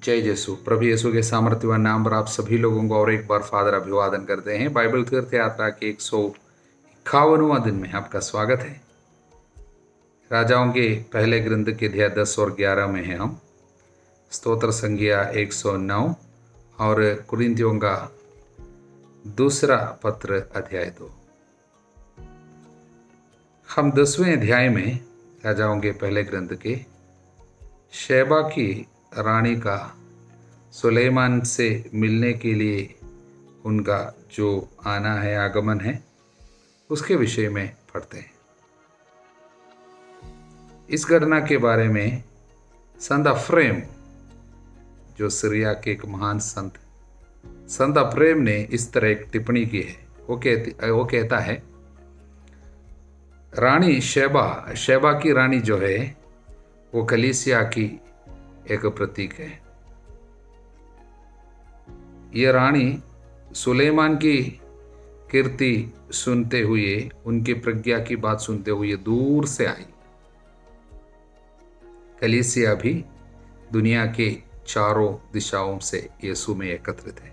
जय यीशु। प्रभु यीशु के सामर्थ्यवान नाम पर आप सभी लोगों को और एक बार फादर अभिवादन करते हैं। बाइबल तीर्थ यात्रा के 151वां दिन में आपका स्वागत है। राजाओं के पहले ग्रंथ के अध्याय 10 और 11 में हैं हम। स्तोत्र संज्ञा 109 और कुरिन्थियों का दूसरा पत्र अध्याय 2। हम 10वें अध्याय में राजाओं के पहले ग्रंथ के शेबा की रानी का सुलेमान से मिलने के लिए उनका जो आना है, आगमन है, उसके विषय में पढ़ते हैं। इस घटना के बारे में संत अफ्रेम, जो सीरिया के एक महान संत अफ्रेम ने इस तरह एक टिप्पणी की है। वो कहता है, रानी शेबा की रानी जो है वो कलीसिया की एक प्रतीक है। ये रानी सुलेमान की कीर्ति सुनते हुए, उनकी प्रज्ञा की बात सुनते हुए दूर से आई। कलीसिया भी दुनिया के चारों दिशाओं से यीशु में एकत्रित है।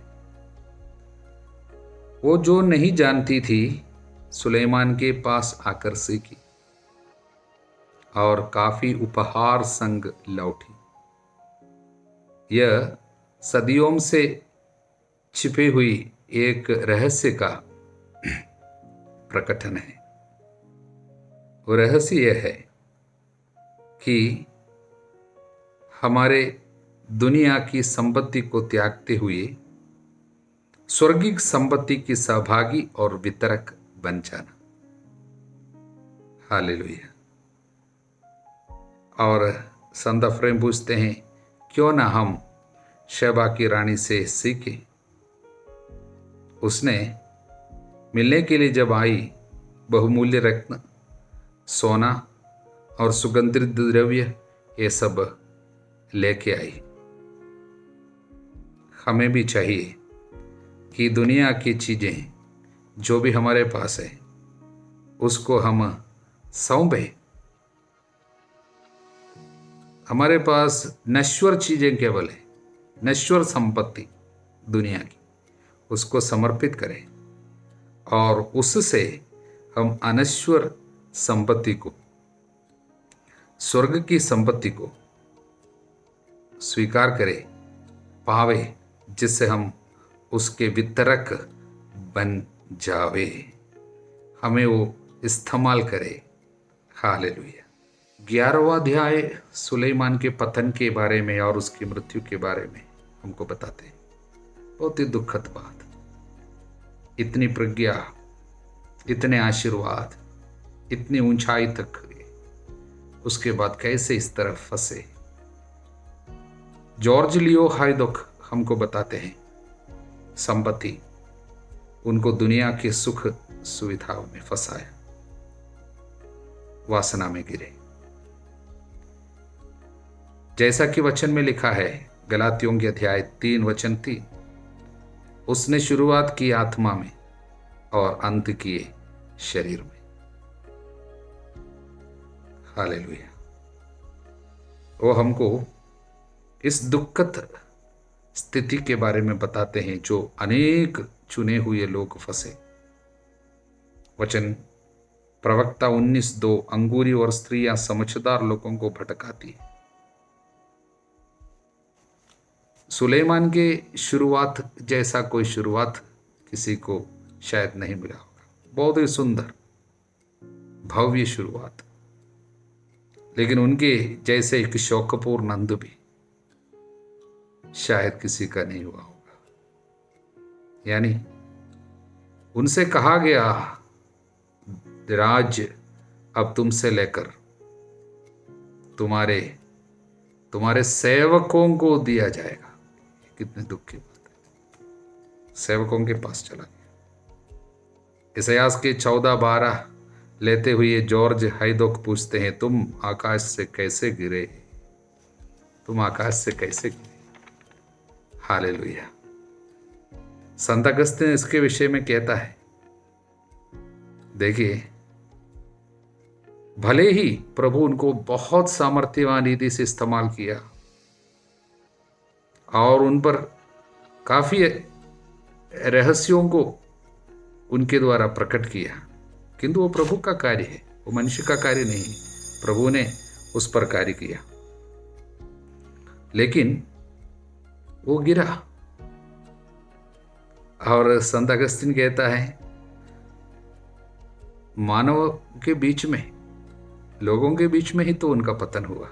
वो जो नहीं जानती थी, सुलेमान के पास आकर सीखी और काफी उपहार संग लौटी। यह सदियों से छिपी हुई एक रहस्य का प्रकटन है। वो रहस्य यह है कि हमारे दुनिया की संपत्ति को त्यागते हुए स्वर्गिक संपत्ति की सहभागी और वितरक बन जाना। हालेलुया। और संत अफ्रेम पूछते हैं, क्यों ना हम शेबा की रानी से सीखें। उसने मिलने के लिए जब आई, बहुमूल्य रत्न, सोना और सुगंधित द्रव्य ये सब लेके आई। हमें भी चाहिए कि दुनिया की चीजें जो भी हमारे पास है उसको हम सौंपे। हमारे पास नश्वर चीजें केवल है, नश्वर संपत्ति दुनिया की, उसको समर्पित करें और उससे हम अनश्वर संपत्ति को, स्वर्ग की संपत्ति को स्वीकार करें, पावे, जिससे हम उसके वितरक बन जावे। हमें वो इस्तेमाल करे। हालेलुया। 11वां अध्याय सुलेमान के पतन के बारे में और उसकी मृत्यु के बारे में हमको बताते हैं। बहुत ही दुखद बात। इतनी प्रज्ञा, इतने आशीर्वाद, इतनी ऊंचाई तक गए, उसके बाद कैसे इस तरफ फंसे। जॉर्ज लियो हाइदोक हमको बताते हैं, संपत्ति उनको दुनिया के सुख सुविधाओं में फंसाया, वासना में गिरे। जैसा कि वचन में लिखा है, गलातियों के अध्याय 3 वचन 3, उसने शुरुआत की आत्मा में और अंत किए शरीर में। हालेलुया। वो हमको इस दुखद स्थिति के बारे में बताते हैं जो अनेक चुने हुए लोग फंसे। वचन प्रवक्ता 19:2, अंगूरी और स्त्रियां समझदार लोगों को भटकाती है। सुलेमान के शुरुआत जैसा कोई शुरुआत किसी को शायद नहीं मिला होगा। बहुत ही सुंदर भव्य शुरुआत, लेकिन उनके जैसे एक शौकपूर्ण अंत भी शायद किसी का नहीं हुआ होगा। यानी उनसे कहा गया, राज्य अब तुमसे लेकर तुम्हारे सेवकों को दिया जाएगा। कितने दुख की बात है। सेवकों के पास चला गया। इसायास के 14:12 लेते हुए जॉर्ज हाइदोक पूछते हैं, तुम आकाश से कैसे गिरे? तुम आकाश से कैसे गिरे? हालेलुया। संत अगस्तीन इसके विषय में कहता है, देखिए, भले ही प्रभु उनको बहुत सामर्थ्यवान रीति से इस्तेमाल किया और उन पर काफ़ी रहस्यों को उनके द्वारा प्रकट किया, किंतु वो प्रभु का कार्य है, वो मनुष्य का कार्य नहीं। प्रभु ने उस पर कार्य किया, लेकिन वो गिरा। और संत अगस्तीन कहता है, मानव के बीच में, लोगों के बीच में ही तो उनका पतन हुआ।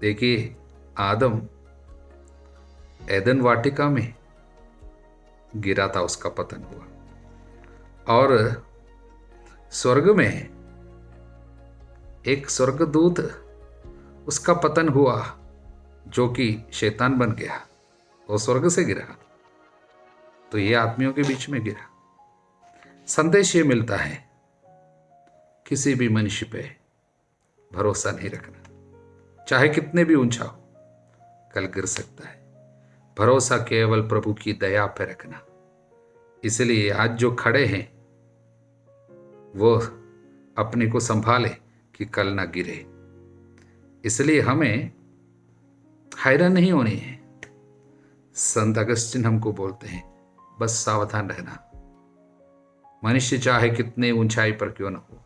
देखिए, आदम एदन वाटिका में गिरा था, उसका पतन हुआ। और स्वर्ग में एक स्वर्गदूत, उसका पतन हुआ, जो कि शैतान बन गया, वो स्वर्ग से गिरा। तो ये आदमियों के बीच में गिरा। संदेश ये मिलता है, किसी भी मनुष्य पे भरोसा नहीं रखना, चाहे कितने भी ऊंचा हो, कल गिर सकता है। भरोसा केवल प्रभु की दया पे रखना। इसलिए आज जो खड़े हैं वो अपने को संभाले कि कल ना गिरे। इसलिए हमें हैरान नहीं होनी है। संत अगस्तिन हमको बोलते हैं, बस सावधान रहना। मनुष्य चाहे कितने ऊंचाई पर क्यों न हो,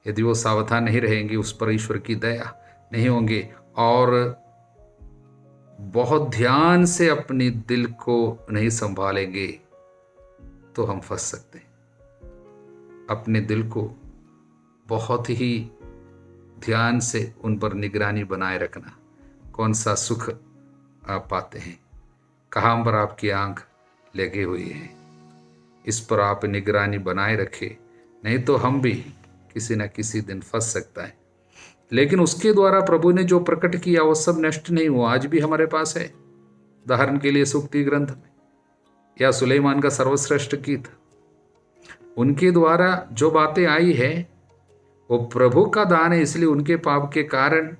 यदि वो सावधान नहीं रहेंगे, उस पर ईश्वर की दया नहीं होंगे और बहुत ध्यान से अपने दिल को नहीं संभालेंगे, तो हम फंस सकते हैं। अपने दिल को बहुत ही ध्यान से उन पर निगरानी बनाए रखना। कौन सा सुख आप पाते हैं, कहाँ पर आपकी आंख लगी हुई है, इस पर आप निगरानी बनाए रखें, नहीं तो हम भी किसी न किसी दिन फंस सकता है। लेकिन उसके द्वारा प्रभु ने जो प्रकट किया वो सब नष्ट नहीं हुआ, आज भी हमारे पास है। उदाहरण के लिए सूक्ति ग्रंथ में या सुलेमान का सर्वश्रेष्ठ गीत, उनके द्वारा जो बातें आई है वो प्रभु का दान है, इसलिए उनके पाप के कारण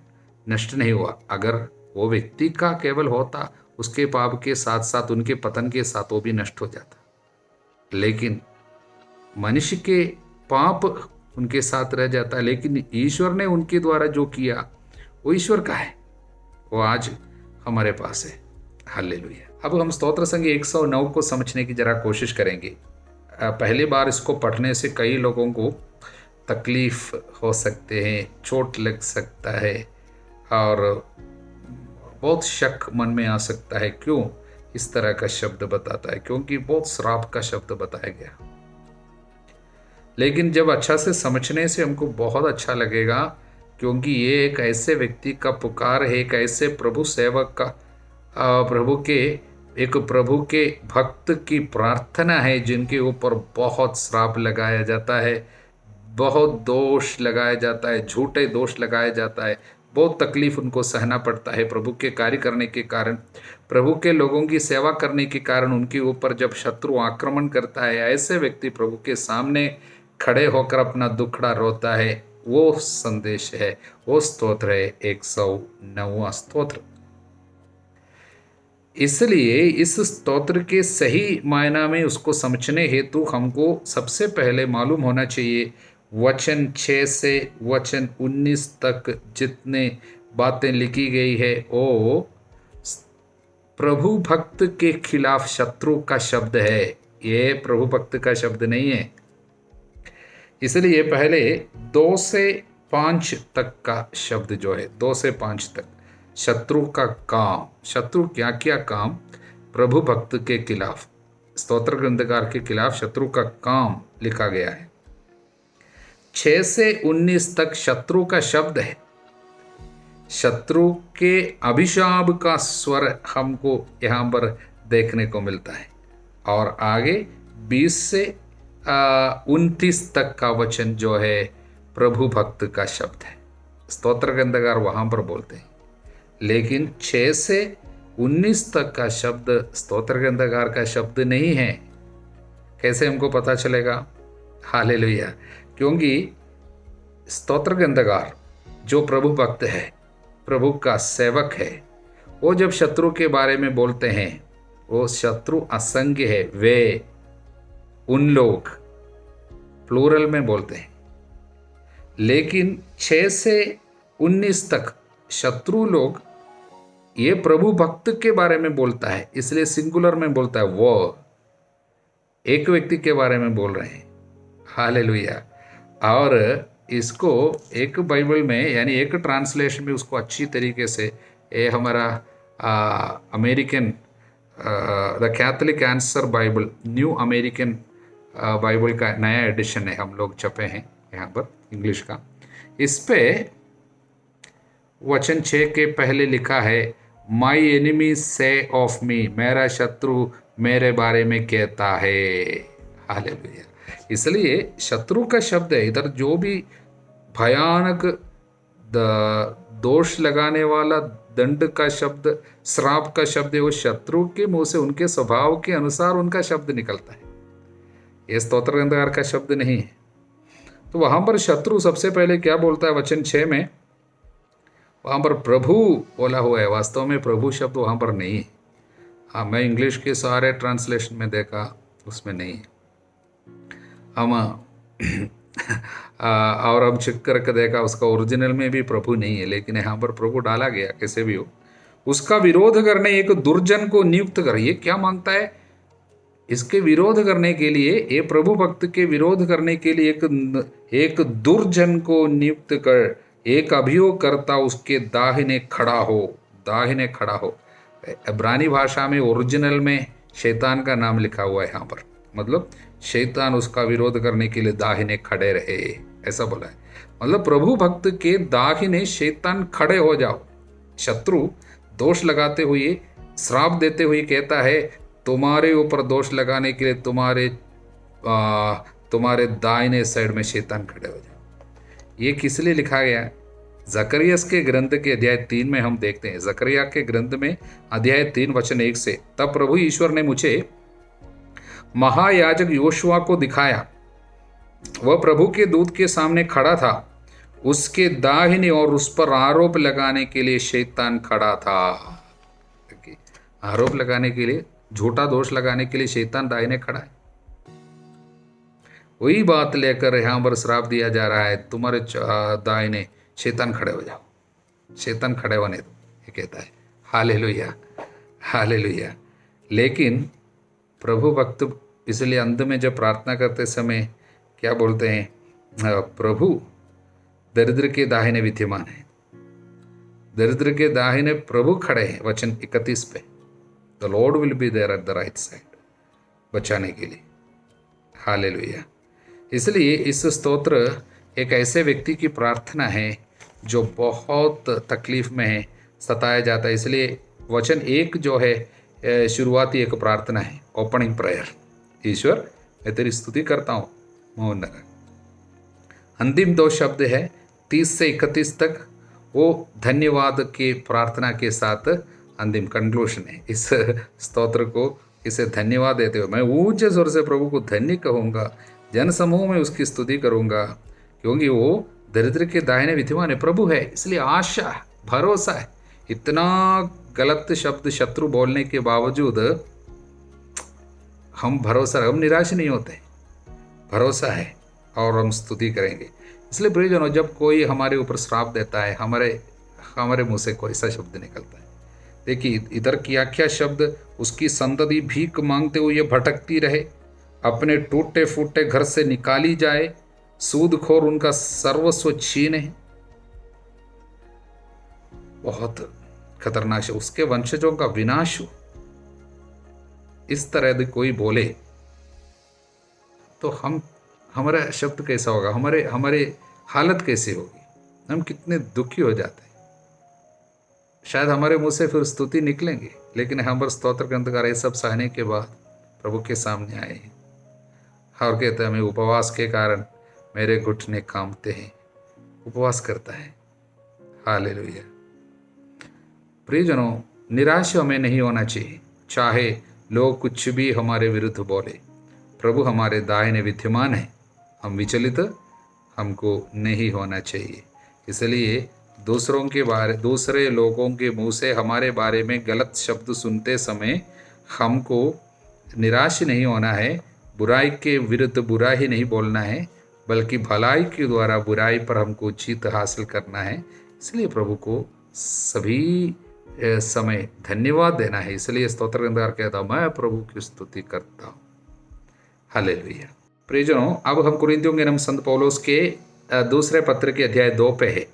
नष्ट नहीं हुआ। अगर वो व्यक्ति का केवल होता, उसके पाप के साथ साथ उनके पतन के साथ वो भी नष्ट हो जाता। लेकिन मनुष्य के पाप उनके साथ रह जाता है, लेकिन ईश्वर ने उनके द्वारा जो किया वो ईश्वर का है, वो आज हमारे पास है। हालेलुया। अब हम स्तोत्र संग 109 को समझने की जरा कोशिश करेंगे। पहली बार इसको पढ़ने से कई लोगों को तकलीफ हो सकते हैं, चोट लग सकता है और बहुत शक मन में आ सकता है, क्यों इस तरह का शब्द बताता है, क्योंकि बहुत श्राप का शब्द बताया गया। लेकिन जब अच्छा से समझने से हमको बहुत अच्छा लगेगा, क्योंकि ये एक ऐसे व्यक्ति का पुकार है, एक ऐसे प्रभु सेवक का, प्रभु के भक्त की प्रार्थना है, जिनके ऊपर बहुत श्राप लगाया जाता है, बहुत दोष लगाया जाता है, झूठे दोष लगाया जाता है, बहुत तकलीफ उनको सहना पड़ता है। प्रभु के कार्य करने के कारण, प्रभु के लोगों की सेवा करने के कारण उनके ऊपर जब शत्रु आक्रमण करता है, ऐसे व्यक्ति प्रभु के सामने खड़े होकर अपना दुखड़ा रोता है। वो संदेश है, वो स्तोत्र है 109वां स्तोत्र। इसलिए इस स्तोत्र के सही मायना में उसको समझने हेतु हमको सबसे पहले मालूम होना चाहिए वचन 6 से वचन 19 तक जितने बातें लिखी गई है वो प्रभु भक्त के खिलाफ शत्रु का शब्द है, ये प्रभु भक्त का शब्द नहीं है। इसलिए पहले 2 से 5 तक का शब्द जो है, 2 से 5 तक शत्रु का काम, शत्रु क्या क्या काम प्रभु भक्त के खिलाफ, स्तोत्र ग्रंथकार के खिलाफ शत्रु का काम लिखा गया है। 6 से 19 तक शत्रु का शब्द है, शत्रु के अभिशाप का स्वर हमको यहाँ पर देखने को मिलता है। और आगे 20 से 29 तक का वचन जो है प्रभु भक्त का शब्द है, स्तोत्र ग्रंथकार वहाँ पर बोलते हैं। लेकिन 6 से 19 तक का शब्द स्तोत्र ग्रंथकार का शब्द नहीं है। कैसे हमको पता चलेगा? हालेलुया। क्योंकि स्तोत्र ग्रंथकार जो प्रभु भक्त है, प्रभु का सेवक है, वो जब शत्रु के बारे में बोलते हैं, वो शत्रु असंख्य है, वे उन लोग प्लूरल में बोलते हैं। लेकिन 6 से 19 तक शत्रु लोग ये प्रभु भक्त के बारे में बोलता है, इसलिए सिंगुलर में बोलता है, वो एक व्यक्ति के बारे में बोल रहे हैं। हालेलुया। और इसको एक बाइबल में यानी एक ट्रांसलेशन में उसको अच्छी तरीके से, ये हमारा American the Catholic answer Bible, new American Bible का नया एडिशन है, हम लोग छपे हैं यहाँ पर इंग्लिश का। इस पे वचन 6 के पहले लिखा है, माई एनिमी से ऑफ मी, मेरा शत्रु मेरे बारे में कहता है। हालेलुया। इसलिए शत्रु का शब्द है इधर, जो भी भयानक दोष लगाने वाला दंड का शब्द, श्राप का शब्द है, वो शत्रु के मुंह से उनके स्वभाव के अनुसार उनका शब्द निकलता है, ये स्तोत्र ग्रंथकार का शब्द नहीं है। तो वहां पर शत्रु सबसे पहले क्या बोलता है वचन 6 में, वहां पर प्रभु बोला हुआ है, वास्तव में प्रभु शब्द वहां पर नहीं है। हाँ, मैं इंग्लिश के सारे ट्रांसलेशन में देखा, उसमें नहीं है। हम और हम चेक करके देखा, उसका ओरिजिनल में भी प्रभु नहीं है, लेकिन यहाँ पर प्रभु डाला गया। कैसे भी हो, उसका विरोध करने एक दुर्जन को नियुक्त कर। ये क्या मांगता है? इसके विरोध करने के लिए, ये प्रभु भक्त के विरोध करने के लिए एक दुर्जन को नियुक्त कर, एक अभियोगकर्ता उसके दाहिने खड़ा हो, दाहिने खड़ा हो। इब्रानी भाषा में ओरिजिनल में शैतान का नाम लिखा हुआ है यहाँ पर, मतलब शैतान उसका विरोध करने के लिए दाहिने खड़े रहे, ऐसा बोला है। मतलब प्रभु भक्त के दाहिने शैतान खड़े हो जाओ। शत्रु दोष लगाते हुए, श्राप देते हुए कहता है, तुम्हारे ऊपर दोष लगाने के लिए तुम्हारे दाहिने साइड में शैतान खड़े हो जाओ। ये किस लिए लिखा गया है? जकरियस के ग्रंथ के अध्याय 3 में हम देखते हैं, जकरिया के ग्रंथ में अध्याय 3 वचन 1 से, तब प्रभु ईश्वर ने मुझे महायाजक योशुआ को दिखाया। वह प्रभु के दूत के सामने खड़ा था, उसके दाहिने और उस पर आरोप लगाने के लिए शैतान खड़ा था। आरोप लगाने के लिए, झूठा दोष लगाने के लिए शैतान दाहिने खड़ा है। वही बात लेकर यहां पर श्राप दिया जा रहा है, तुम्हारे दाहिने शैतान खड़े हो जाओ, शैतान खड़े होने दो, ये कहता है। Hallelujah, hallelujah. लेकिन प्रभु भक्त इसलिए अंत में जब प्रार्थना करते समय क्या बोलते हैं? प्रभु दरिद्र के दाहिने विद्यमान है, दरिद्र के दाहिने प्रभु खड़े हैं। वचन 31 पे, the lord will be there at the right side, बचाने के लिए। हालेलुया। इसलिए इस स्तोत्र एक ऐसे व्यक्ति की प्रार्थना है जो बहुत तकलीफ में है, सताया जाता है। इसलिए वचन 1 जो है शुरुआती एक प्रार्थना है, ओपनिंग प्रेयर। ईश्वर, मैं तेरी स्तुति करता हूँ, मोहन। अंतिम 2 शब्द है 30 से 31 तक, वो धन्यवाद के प्रार्थना के साथ अंतिम कंक्लूशन है इस स्तोत्र को। इसे धन्यवाद देते हुए मैं ऊंचे स्वर से प्रभु को धन्य कहूँगा, जन समूह में उसकी स्तुति करूँगा, क्योंकि वो दरिद्र के दाहिने विद्यमान है, प्रभु है। इसलिए आशा है, भरोसा है। इतना गलत शब्द शत्रु बोलने के बावजूद हम निराश नहीं होते, भरोसा है और हम स्तुति करेंगे। इसलिए प्रियजनों, जब कोई हमारे ऊपर श्राप देता है, हमारे मुंह से कोई सा शब्द निकलता है। देखिए इधर क्या शब्द, उसकी संतति भीख मांगते हुए भटकती रहे, अपने टूटे फूटे घर से निकाली जाए, सूदखोर उनका सर्वस्व छीने। बहुत खतरनाक है, उसके वंशजों का विनाश हो। इस तरह यदि कोई बोले तो हमारा शब्द कैसा होगा, हमारे हालत कैसी होगी, हम कितने दुखी हो जाते हैं। शायद हमारे मुंह से फिर स्तुति निकलेंगे, लेकिन हम पर स्तोत्र ग्रंथकार ये सब सहने के बाद प्रभु के सामने आए हैं और कहते हैं, हमें उपवास के कारण मेरे घुटने कांपते हैं। उपवास करता है। हालेलुया। प्रियजनों, निराश हमें नहीं होना चाहिए, चाहे लोग कुछ भी हमारे विरुद्ध बोले। प्रभु हमारे दाहिने विद्यमान है, हम विचलित हमको नहीं होना चाहिए। इसलिए दूसरे लोगों के मुंह से हमारे बारे में गलत शब्द सुनते समय हमको निराश नहीं होना है, बुराई के विरुद्ध बुराई नहीं बोलना है, बल्कि भलाई के द्वारा बुराई पर हमको जीत हासिल करना है। इसलिए प्रभु को सभी समय धन्यवाद देना है। इसलिए स्तोत्र ग्रंथकार कहता हूं, मैं प्रभु की स्तुति करता हूं। हालेलुया। प्रियजनों, अब हम कुरिन्थियों के नाम संत पौलुस के दूसरे पत्र के अध्याय 2 पे है।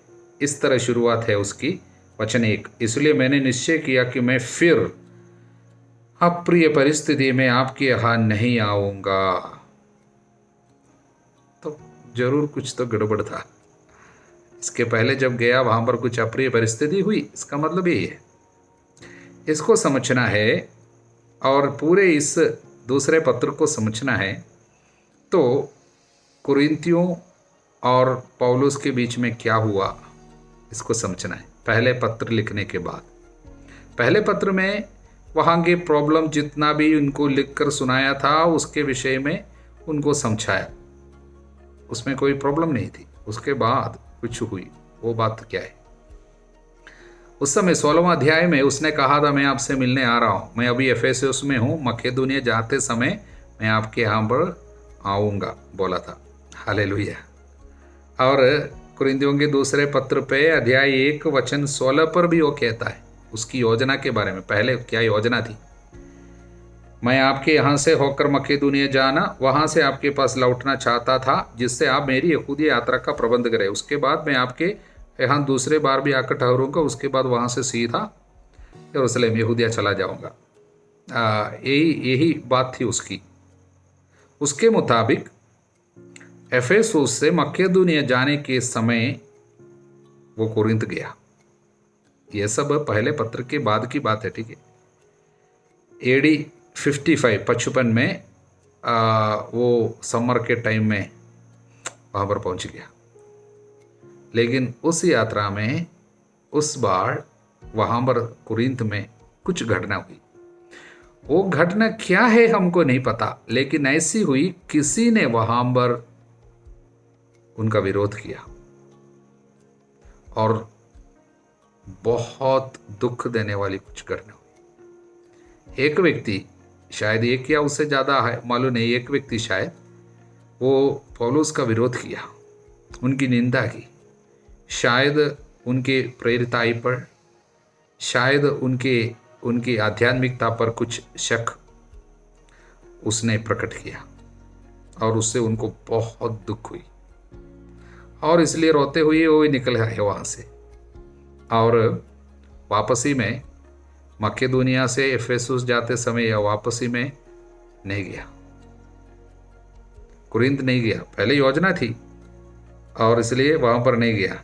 इस तरह शुरुआत है उसकी, वचन 1। इसलिए मैंने निश्चय किया कि मैं फिर अप्रिय परिस्थिति में आपके यहाँ नहीं आऊंगा। तो जरूर कुछ तो गड़बड़ था। इसके पहले जब गया वहां पर कुछ अप्रिय परिस्थिति हुई, इसका मतलब यही है। इसको समझना है और पूरे इस दूसरे पत्र को समझना है। तो कुरिन्थियों और पौलुस के बीच में क्या हुआ, इसको समझना है पहले पत्र लिखने के बाद। पहले पत्र में वहाँ के प्रॉब्लम जितना भी उनको लिखकर सुनाया था, उसके विषय में उनको समझाया, उसमें कोई प्रॉब्लम नहीं थी। उसके बाद कुछ हुई, वो बात क्या है? उस समय 16वां अध्याय में उसने कहा था, मैं आपसे मिलने आ रहा हूँ, मैं अभी एफेसुस में हूँ, मकेदोनिया जाते समय मैं आपके यहाँ पर आऊँगा, बोला था। हालेलुया। और कुरिन्थियों के दूसरे पत्र पे अध्याय 1 वचन 16 पर भी वो कहता है उसकी योजना के बारे में। पहले क्या योजना थी? मैं आपके यहाँ से होकर मकेदोनिया जाना, वहाँ से आपके पास लौटना चाहता था, जिससे आप मेरी यहूदी यात्रा का प्रबंध करें। उसके बाद मैं आपके यहाँ दूसरे बार भी आकर ठहरूंगा, उसके बाद वहाँ से सीधा यरूशलेम यहूदिया चला जाऊँगा। यही बात थी उसकी। उसके मुताबिक एफेसुस से मकेदोनिया जाने के समय वो कुरिन्थ गया। यह सब पहले पत्र के बाद की बात है, ठीक है। एडी 55 में वो समर के टाइम में वहाँ पर पहुँच गया। लेकिन उस यात्रा में उस बार वहाँ पर कुरिन्थ में कुछ घटना हुई। वो घटना क्या है हमको नहीं पता, लेकिन ऐसी हुई, किसी ने वहाँ पर उनका विरोध किया और बहुत दुख देने वाली कुछ घटना हुई। एक व्यक्ति, शायद एक या उससे ज़्यादा है, मालूम नहीं, एक व्यक्ति शायद वो पौलुस का विरोध किया, उनकी निंदा की। शायद उनके प्रेरिताई पर, शायद उनकी आध्यात्मिकता पर कुछ शक उसने प्रकट किया और उससे उनको बहुत दुख हुई और इसलिए रोते हुए वो निकल आए वहाँ से। और वापसी में मकेदोनिया से एफेसुस जाते समय या वापसी में नहीं गया, कुरिन्थ नहीं गया। पहले योजना थी और इसलिए वहाँ पर नहीं गया।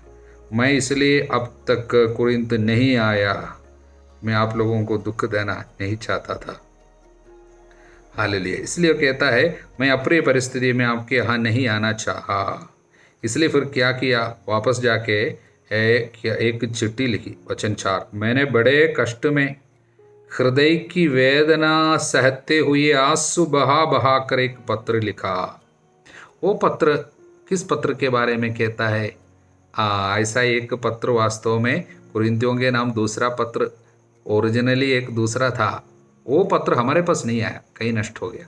मैं इसलिए अब तक कुरिन्थ नहीं आया, मैं आप लोगों को दुख देना नहीं चाहता था। हालेलुया। इसलिए कहता है, मैं अप्रिय परिस्थिति में आपके यहाँ नहीं आना चाहा। इसलिए फिर क्या किया, वापस जाके एक चिट्ठी लिखी। वचन 4, मैंने बड़े कष्ट में हृदय की वेदना सहते हुए आंसू बहा बहा कर एक पत्र लिखा। वो पत्र किस पत्र के बारे में कहता है? ऐसा एक पत्र वास्तव में कुरिन्थियों के नाम दूसरा पत्र, ओरिजिनली एक दूसरा था। वो पत्र हमारे पास नहीं आया, कहीं नष्ट हो गया।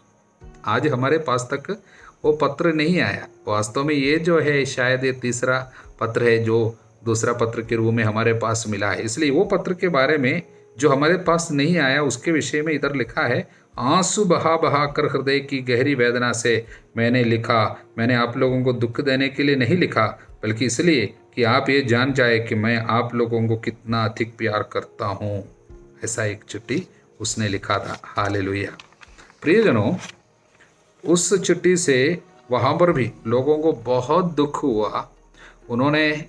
आज हमारे पास तक वो पत्र नहीं आया। वास्तव में ये जो है शायद ये तीसरा पत्र है जो दूसरा पत्र के रूप में हमारे पास मिला है। इसलिए वो पत्र के बारे में जो हमारे पास नहीं आया उसके विषय में इधर लिखा है, आंसू बहा बहा कर हृदय की गहरी वेदना से मैंने लिखा। मैंने आप लोगों को दुख देने के लिए नहीं लिखा, बल्कि इसलिए कि आप ये जान जाए कि मैं आप लोगों को कितना अधिक प्यार करता हूँ। ऐसा एक चिट्ठी उसने लिखा था। हालेलुया। प्रियजनों, उस चिट्ठी से वहाँ पर भी लोगों को बहुत दुख हुआ। उन्होंने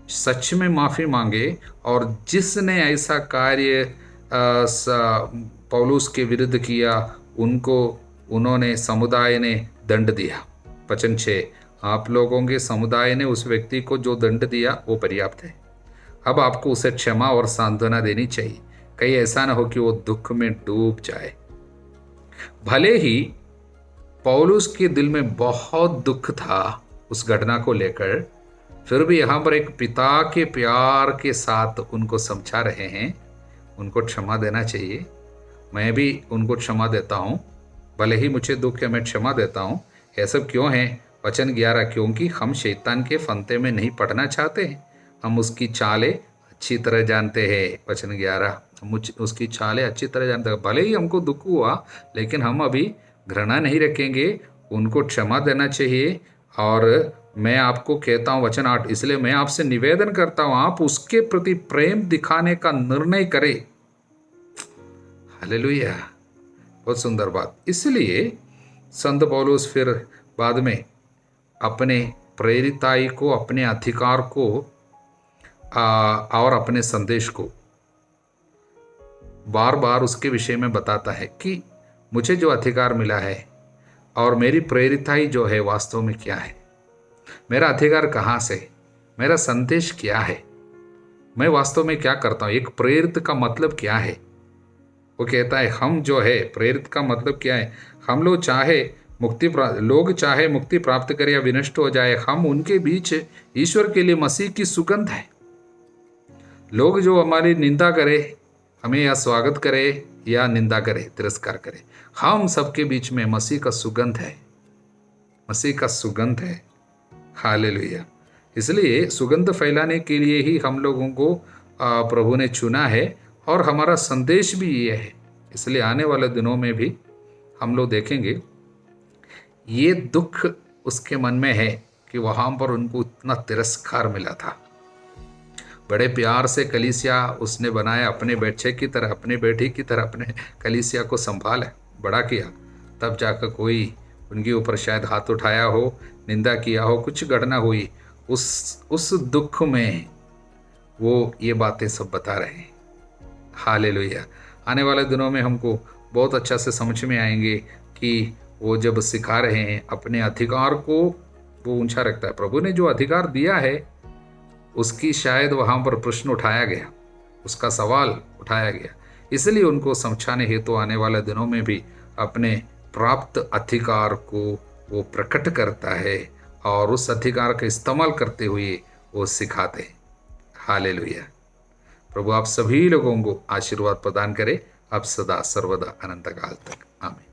सच में माफ़ी मांगे और जिसने ऐसा कार्य पौलुस के विरुद्ध किया उन्होंने समुदाय ने दंड दिया। वचन 6, आप लोगों के समुदाय ने उस व्यक्ति को जो दंड दिया वो पर्याप्त है। अब आपको उसे क्षमा और सांत्वना देनी चाहिए, कहीं ऐसा ना हो कि वो दुख में डूब जाए। भले ही पौलुस के दिल में बहुत दुख था उस घटना को लेकर, फिर भी यहाँ पर एक पिता के प्यार के साथ उनको समझा रहे हैं, उनको क्षमा देना चाहिए। मैं भी उनको क्षमा देता हूँ, भले ही मुझे दुख है, मैं क्षमा देता हूँ। यह सब क्यों है? वचन 11, क्योंकि हम शैतान के फंदे में नहीं पड़ना चाहते हैं, हम उसकी चालें अच्छी तरह जानते हैं। वचन 11, मुझ उसकी चालें अच्छी तरह जानते हैं। भले ही हमको दुख हुआ, लेकिन हम अभी घृणा नहीं रखेंगे, उनको क्षमा देना चाहिए। और मैं आपको कहता हूँ वचन 8, इसलिए मैं आपसे निवेदन करता हूँ आप उसके प्रति प्रेम दिखाने का निर्णय करें। हालेलुया, बहुत सुंदर बात। इसलिए संत पौलुस फिर बाद में अपने प्रेरिताई को, अपने अधिकार को और अपने संदेश को बार बार उसके विषय में बताता है कि मुझे जो अधिकार मिला है और मेरी प्रेरिताई जो है वास्तव में क्या है, मेरा अधिकार कहाँ से, मेरा संदेश क्या है, मैं वास्तव में क्या करता हूँ, एक प्रेरित का मतलब क्या है। वो कहता है हम जो है प्रेरित का मतलब क्या है, हम लोग चाहे मुक्ति प्राप्त करे या विनष्ट हो जाए, हम उनके बीच ईश्वर के लिए मसीह की सुगंध है। लोग जो हमारी निंदा करे, हमें या स्वागत करे या निंदा करे, तिरस्कार करे, हम सबके बीच में मसीह का सुगंध है, मसीह का सुगंध है। हालेलुया। इसलिए सुगंध फैलाने के लिए ही हम लोगों को प्रभु ने चुना है और हमारा संदेश भी ये है। इसलिए आने वाले दिनों में भी हम लोग देखेंगे ये दुख उसके मन में है कि वहाँ पर उनको इतना तिरस्कार मिला था। बड़े प्यार से कलीसिया उसने बनाया, अपने बच्चे की तरह, अपने बेटी की तरह अपने कलीसिया को संभाला, बड़ा किया। तब जाकर कोई उनके ऊपर शायद हाथ उठाया हो, निंदा किया हो, कुछ घटना हुई, उस दुख में वो ये बातें सब बता रहे हैं। हालेलुया। आने वाले दिनों में हमको बहुत अच्छा से समझ में आएंगे कि वो जब सिखा रहे हैं अपने अधिकार को वो ऊंचा रखता है। प्रभु ने जो अधिकार दिया है उसकी शायद वहाँ पर प्रश्न उठाया गया, उसका सवाल उठाया गया, इसलिए उनको समझाने हेतु आने वाले दिनों में भी अपने प्राप्त अधिकार को वो प्रकट करता है और उस अधिकार का इस्तेमाल करते हुए वो सिखाते हैं। हालेलुया। प्रभु आप सभी लोगों को आशीर्वाद प्रदान करे, अब सदा सर्वदा अनंत काल तक। आमीन।